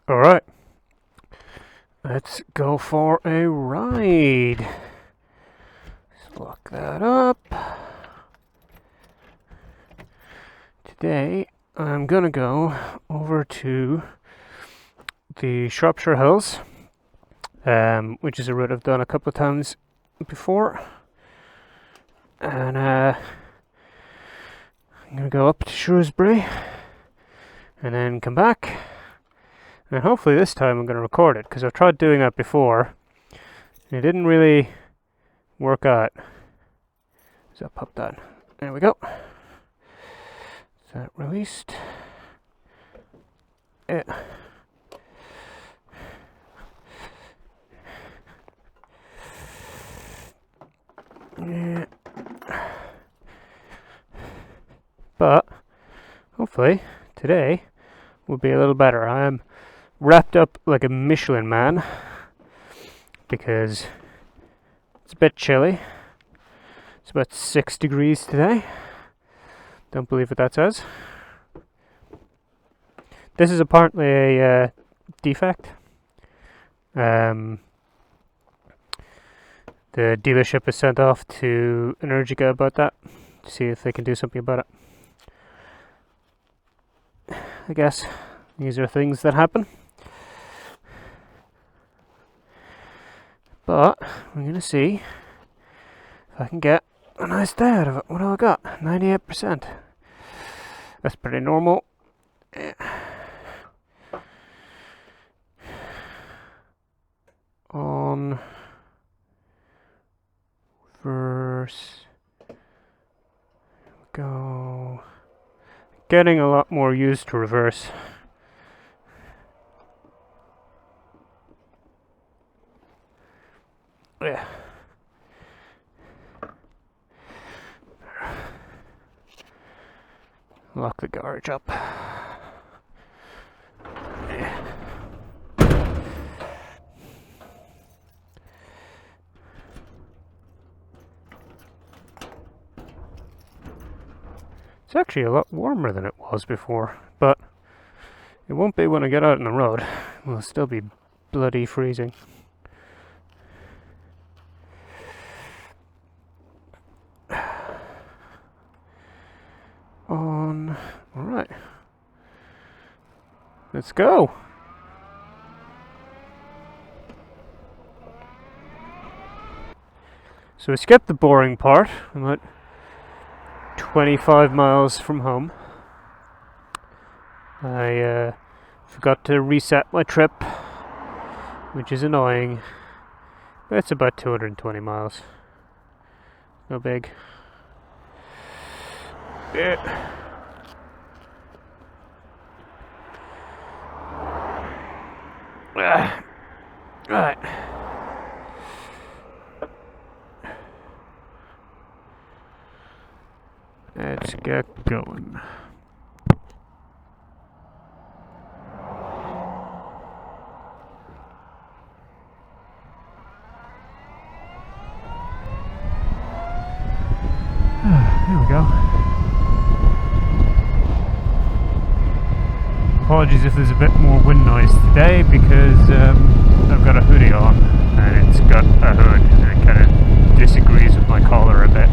Alright, let's go for a ride. Let's lock that up. Today I'm gonna go over to the Shropshire Hills, which is a route I've done a couple of times before. And I'm gonna go up to Shrewsbury and then come back. And hopefully this time I'm going to record it, because I've tried doing that before and it didn't really work out. So I'll pop that. There we go. Is that released? Yeah. Yeah. But hopefully today will be a little better. I'm wrapped up like a Michelin man because it's a bit chilly. It's about 6 degrees today. Don't believe what that says. This is apparently a defect. The dealership is sent off to Energica about that to see if they can do something about it. I guess these are things that happen. But I'm going to see if I can get a nice day out of it. What do I got? 98%. That's pretty normal. On reverse. Go. Getting a lot more used to reverse. Yeah. Lock the garage up. Yeah. It's actually a lot warmer than it was before, but it won't be when I get out on the road. It will still be bloody freezing. On. Alright. Let's go. So we skipped the boring part. I'm at 25 miles from home. I forgot to reset my trip, which is annoying. But it's about 220 miles. No big. Yeah. Right. Let's get going. There we go. Apologies if there's a bit more wind noise today because I've got a hoodie on and it's got a hood and it kind of disagrees with my collar a bit.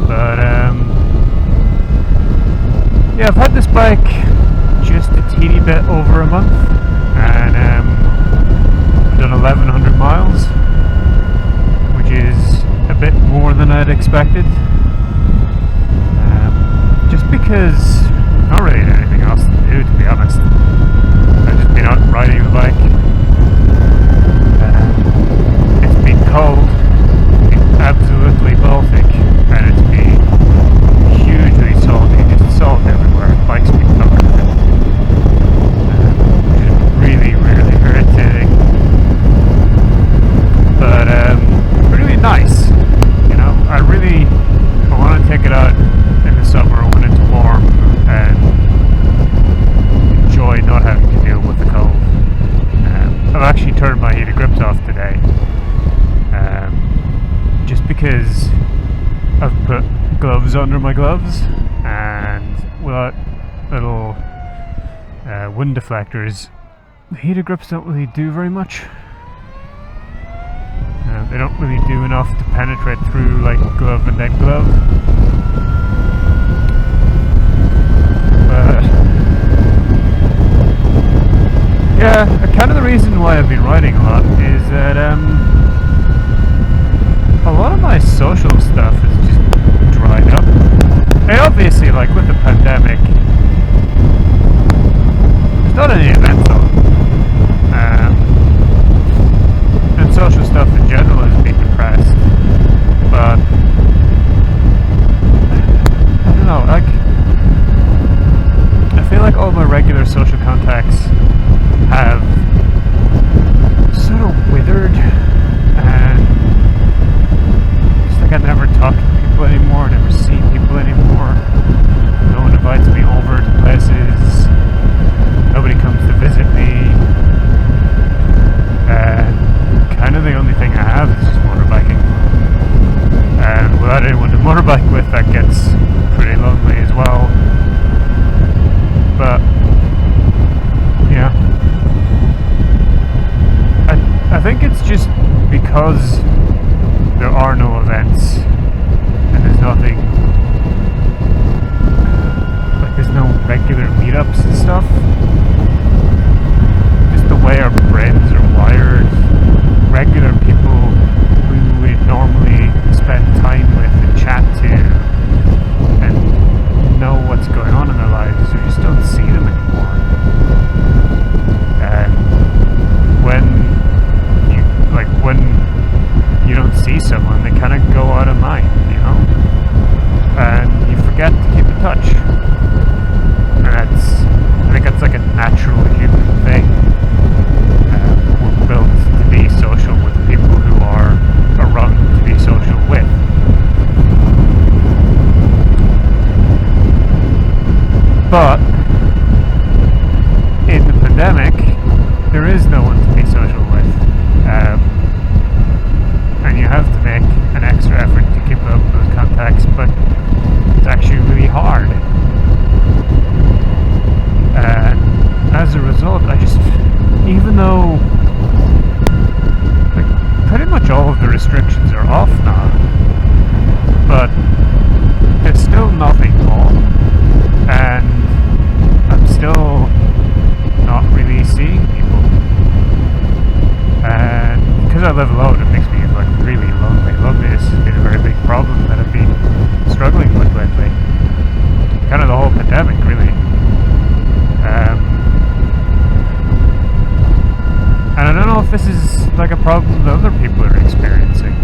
But yeah, I've had this bike just a teeny bit over a month and I've done 1,100 miles, which is a bit more than I'd expected. Just because I don't really have anything else to do, to be honest. I've just been out riding the bike. It's been cold, it's been absolutely Baltic, and it's been hugely salty, just salt everywhere. The bike's been covered in it. It's really, really irritating. But really nice, you know. I want to take it out in the summer when it's warm and enjoy not having to deal with the cold. I've actually turned my heated grips off today, just because I've put gloves under my gloves, and without little wind deflectors, the heater grips don't really do very much. They don't really do enough to penetrate through like glove and then glove. But yeah, kind of the reason why I've been writing a lot is that a lot of my social stuff has just dried up. Obviously, like with the pandemic, there's not any events on. And social stuff in general has been depressed. But I don't know, like I feel like all my regular social contacts have sort of withered, and it's like I never talk to people anymore, I never see people anymore. No one invites me over to places, nobody comes to visit me, and kind of the only thing I have is just motorbiking. And without anyone to motorbike with, that gets pretty lonely as well. But yeah, I think it's just because there are no events and there's nothing, like there's no regular meetups and stuff. Just the way our brains are wired, regular people who we normally spend time with and chat to and know what's going on in their lives, we just don't see them anymore. And when you don't see someone, they kind of go out of mind, you know, and you forget to keep in touch. And I think that's like a natural human thing. We're built to be social with people who are around to be social with. But in the pandemic, there is no one to be social with. And you have to make an extra effort to keep up those contacts, but it's actually really hard. And as a result, even though like, pretty much all of the restrictions are off now, but there's still nothing on, and I'm still not really seeing people. And because I live alone, it makes me like really lonely. Loneliness has been a very big problem that I've been struggling with lately. Kind of the whole pandemic, really. And I don't know if this is like a problem that other people are experiencing.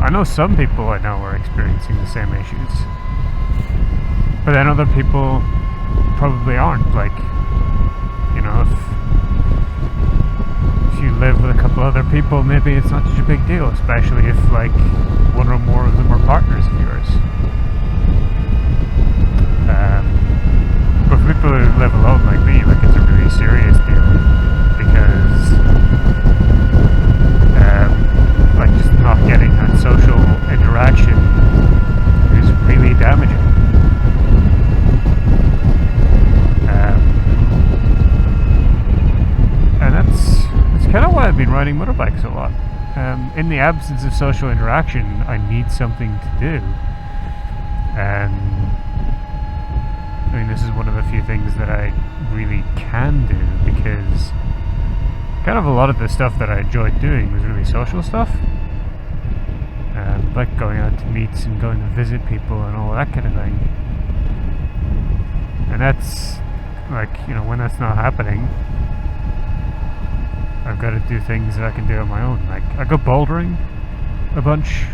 I know some people I know are experiencing the same issues, but then other people probably aren't. Like, you know, if you live with a couple other people, maybe it's not such a big deal, especially if like one or more of them are partners of yours. But for people who live alone like me, like it's a really serious deal, because like just not getting that social interaction is really damaging. And that's kind of why I've been riding motorbikes a lot. In the absence of social interaction, I need something to do. And I mean, this is one of the few things that I really can do, because kind of a lot of the stuff that I enjoyed doing was really social stuff. Like going out to meets and going to visit people and all that kind of thing. And that's, like, you know, when that's not happening, I've got to do things that I can do on my own. Like, I go bouldering a bunch,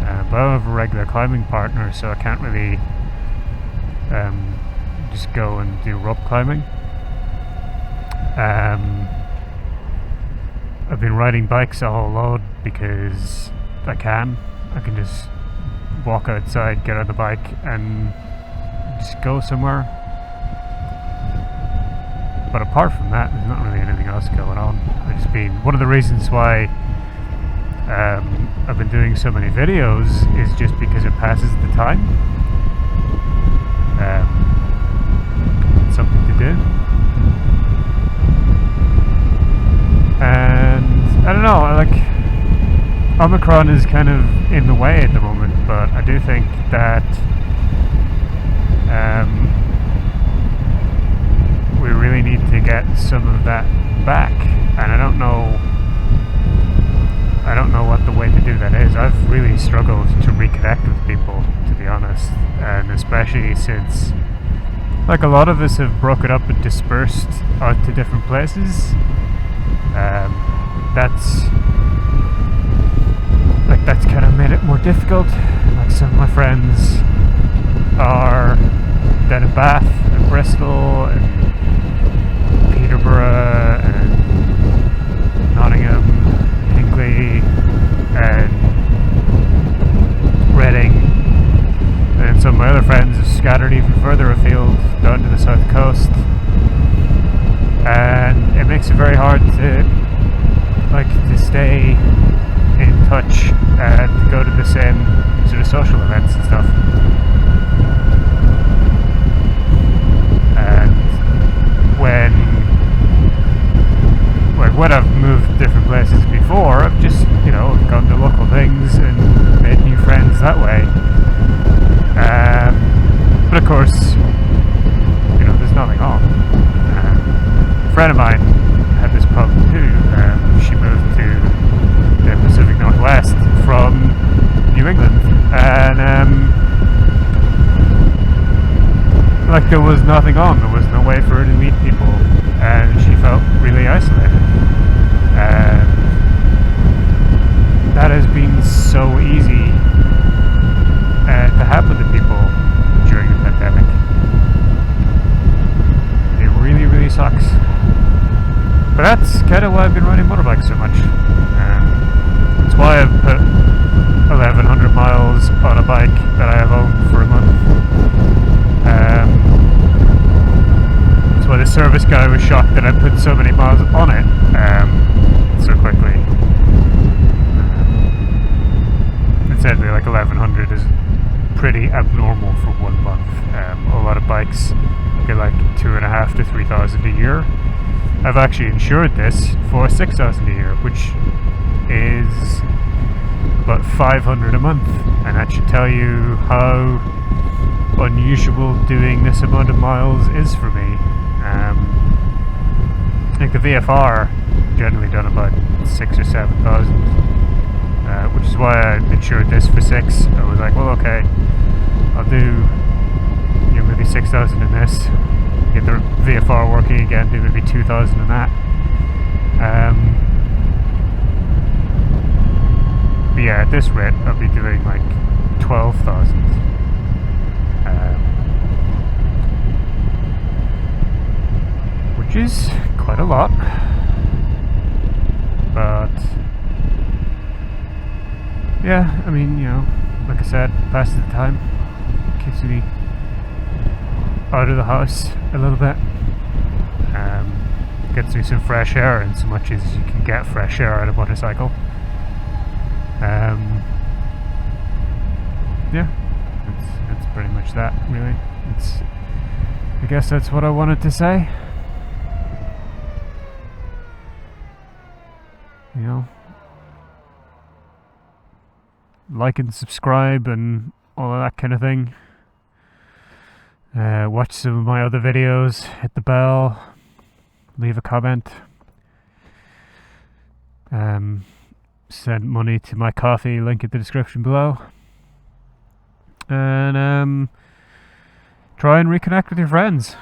but I don't have a regular climbing partner, so I can't really just go and do rope climbing. I've been riding bikes a whole load because I can just walk outside, get on the bike and just go somewhere. But apart from that, there's not really anything else going on. One of the reasons why I've been doing so many videos is just because it passes the time. Omicron is kind of in the way at the moment, but I do think that we really need to get some of that back, and I don't know what the way to do that is. I've really struggled to reconnect with people, to be honest, and especially since like a lot of us have broken up and dispersed out to different places. That's kind of made it more difficult. Like some of my friends are down in Bath and Bristol and Peterborough and Nottingham, Hinkley and Reading, and some of my other friends are scattered even further afield down to the south coast, and it makes it very hard to stay in touch and to go to the same sort of social events and stuff. And when I've moved different places before, I've just, gone to local things and made new friends that way. But of course, there's nothing on. A friend of mine had this problem too. She moved to the Pacific Northwest from New England, and there was nothing on. There was no way for her to meet people, and she felt really isolated. And that has been so easy to happen to people during the pandemic. It really, really sucks. But that's kind of why I've been riding motorbikes so much. That's why I've put 1,100 miles on a bike that I have owned for a month. That's why the service guy was shocked that I put so many miles on it so quickly. Incidentally, 1,100 is pretty abnormal for 1 month. A lot of bikes get 2,500 to 3,000 a year. I've actually insured this for 6,000 a year, which is about 500 a month, and that should tell you how unusual doing this amount of miles is for me. I think the VFR generally done about 6,000 or 7,000, which is why I insured this for 6. I was like, well, okay, I'll do maybe 6,000 in this, get the VFR working again, do maybe 2,000 in that. But yeah, at this rate I'll be doing 12,000. Which is quite a lot, but yeah, I mean, like I said, passes the time, keeps me out of the house a little bit, gets me some fresh air, and so much as you can get fresh air out of a motorcycle. Yeah, it's pretty much that, really. I guess that's what I wanted to say. Like and subscribe and all of that kind of thing. Watch some of my other videos, hit the bell, leave a comment, send money to my coffee, link in the description below, and try and reconnect with your friends.